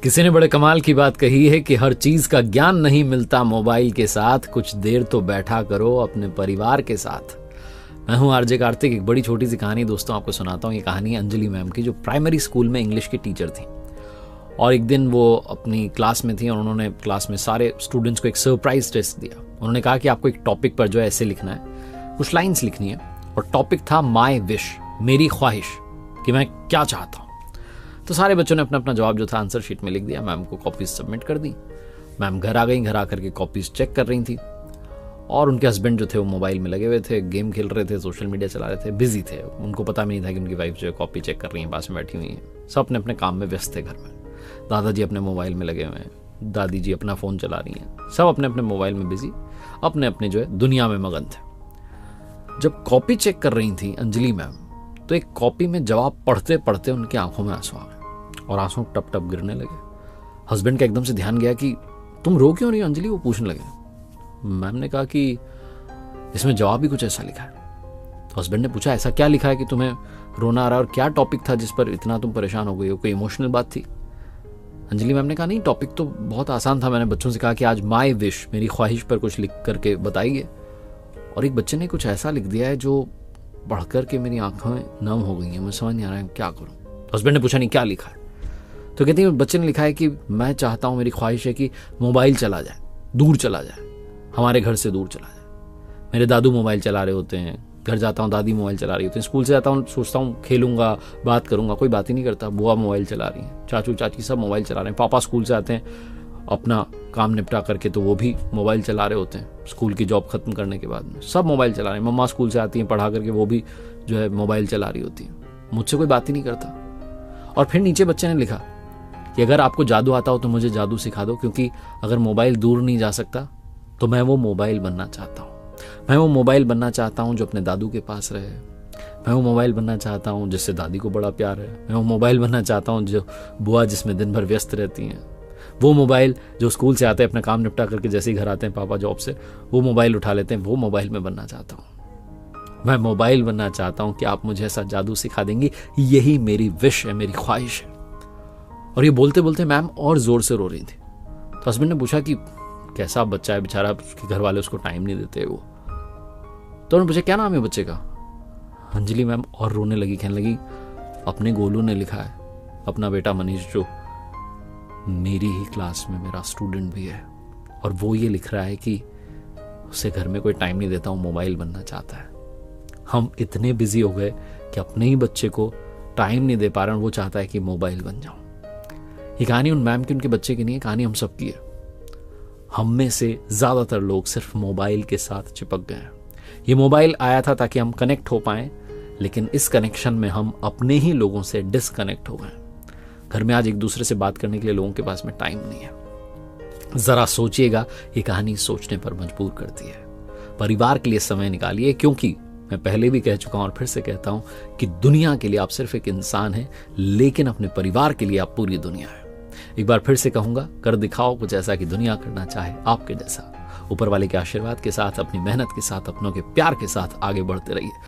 किसी ने बड़े कमाल की बात कही है कि हर चीज का ज्ञान नहीं मिलता मोबाइल के साथ, कुछ देर तो बैठा करो अपने परिवार के साथ। मैं हूं आरजे कार्तिक। एक बड़ी छोटी सी कहानी दोस्तों आपको सुनाता हूं। ये कहानी अंजलि मैम की, जो प्राइमरी स्कूल में इंग्लिश की टीचर थी। और एक दिन वो अपनी क्लास में थी और उन्होंने क्लास में सारे स्टूडेंट्स को एक सरप्राइज टेस्ट दिया। उन्होंने कहा कि आपको एक टॉपिक पर जो है ऐसे लिखना है, कुछ लाइन्स लिखनी है। और टॉपिक था माई विश, मेरी ख्वाहिश, कि मैं क्या चाहता हूँ। तो सारे बच्चों ने अपना अपना जवाब जो था आंसर शीट में लिख दिया। मैम को कॉपीज सबमिट कर दी। मैम घर आ गई। घर आकर के कॉपीज चेक कर रही थी और उनके हस्बैंड जो थे वो मोबाइल में लगे हुए थे, गेम खेल रहे थे, सोशल मीडिया चला रहे थे, बिजी थे। उनको पता भी नहीं था कि उनकी वाइफ जो है कॉपी चेक कर रही है, पास में बैठी हुई है। सब अपने अपने काम में व्यस्त थे घर में। दादाजी अपने मोबाइल में लगे हुए हैं, दादी जी अपना फोन चला रही हैं। सब अपने अपने मोबाइल में बिजी, अपने अपने जो है दुनिया में मगन थे। जब कॉपी चेक कर रही थी अंजलि मैम, तो एक कॉपी में जवाब पढ़ते पढ़ते उनकी आंखों में आंसू आ गए और आंसू टप टप गिरने लगे। हस्बैंड का एकदम से ध्यान गया कि तुम रो क्यों रही हो अंजलि? वो पूछने लगे। मैम ने कहा कि इसमें जवाब भी कुछ ऐसा लिखा है। तो हस्बैंड ने पूछा, ऐसा क्या लिखा है कि तुम्हें रोना आ रहा है, और क्या टॉपिक था जिस पर इतना तुम परेशान हो गई हो? कोई इमोशनल बात थी? अंजलि मैम ने कहा, नहीं, टॉपिक तो बहुत आसान था। मैंने बच्चों से कहा कि आज माई विश, मेरी ख्वाहिश पर कुछ लिख करके बताइए। और एक बच्चे ने कुछ ऐसा लिख दिया है जो पढ़कर के मेरी आंखें नम हो गई हैं। मैं समझ नहीं आ रहा है क्या करूं। तो हस्बैंड ने पूछा, नहीं क्या लिखा है? तो कहती है बच्चे ने लिखा है कि मैं चाहता हूं, मेरी ख्वाहिश है कि मोबाइल चला जाए, दूर चला जाए, हमारे घर से दूर चला जाए। मेरे दादू मोबाइल चला रहे होते हैं, घर जाता हूं दादी मोबाइल चला रही होती है, स्कूल से जाता हूं सोचता हूं खेलूंगा, बात करूंगा, कोई बात ही नहीं करता। बुआ मोबाइल चला रही है, चाचू चाची सब मोबाइल चला रहे हैं। पापा स्कूल से आते हैं अपना काम निपटा करके, तो वो भी मोबाइल चला रहे होते हैं। स्कूल की जॉब खत्म करने के बाद में सब मोबाइल चला रहे हैं। मम्मा स्कूल से आती हैं पढ़ा करके, वो भी जो है मोबाइल चला रही होती है। मुझसे कोई बात ही नहीं करता। और फिर नीचे बच्चे ने लिखा कि अगर आपको जादू आता हो तो मुझे जादू सिखा दो, क्योंकि अगर मोबाइल दूर नहीं जा सकता तो मैं वो मोबाइल बनना चाहता हूँ। मैं वो मोबाइल बनना चाहता हूँ जो अपने दादू के पास रहे। मैं वो मोबाइल बनना चाहता हूँ जिससे दादी को बड़ा प्यार है। मैं वो मोबाइल बनना चाहता हूँ जो बुआ जिसमें दिन भर व्यस्त रहती हैं। वो मोबाइल जो स्कूल से आते हैं अपना काम निपटा करके जैसे ही घर आते हैं पापा जॉब से, वो मोबाइल उठा लेते हैं। वो मोबाइल में बनना चाहता हूँ। मैं मोबाइल बनना चाहता हूँ कि आप मुझे ऐसा जादू सिखा देंगी। यही मेरी विश है, मेरी ख्वाहिश है। और ये बोलते बोलते मैम और जोर से रो रही थी। तो हस्बैंड ने पूछा कि कैसा बच्चा है बेचारा, उसके घर वाले उसको टाइम नहीं देते। वो तो उन्होंने पूछा, क्या नाम है बच्चे का? अंजलि मैम और रोने लगी, कहने लगी, अपने गोलू ने लिखा है, अपना बेटा मनीष जो मेरी ही क्लास में मेरा स्टूडेंट भी है, और वो ये लिख रहा है कि उसे घर में कोई टाइम नहीं देता हूँ, मोबाइल बनना चाहता है। हम इतने बिजी हो गए कि अपने ही बच्चे को टाइम नहीं दे पा रहे हैं, वो चाहता है कि मोबाइल बन जाऊं। ये कहानी उन मैम की, उनके बच्चे की नहीं है, कहानी हम सब की है। हम में से ज्यादातर लोग सिर्फ मोबाइल के साथ चिपक गए हैं। ये मोबाइल आया था ताकि हम कनेक्ट हो पाएं, लेकिन इस कनेक्शन में हम अपने ही लोगों से डिसकनेक्ट हो गए। घर में आज एक दूसरे से बात करने के लिए लोगों के पास में टाइम नहीं है। जरा सोचिएगा, ये कहानी सोचने पर मजबूर करती है। परिवार के लिए समय निकालिए, क्योंकि मैं पहले भी कह चुका हूं और फिर से कहता हूं कि दुनिया के लिए आप सिर्फ एक इंसान हैं, लेकिन अपने परिवार के लिए आप पूरी दुनिया है। एक बार फिर से कहूंगा, कर दिखाओ कुछ ऐसा कि दुनिया करना चाहे आपके जैसा। ऊपर वाले के आशीर्वाद के साथ, अपनी मेहनत के साथ, अपनों के प्यार के साथ आगे बढ़ते रहिए।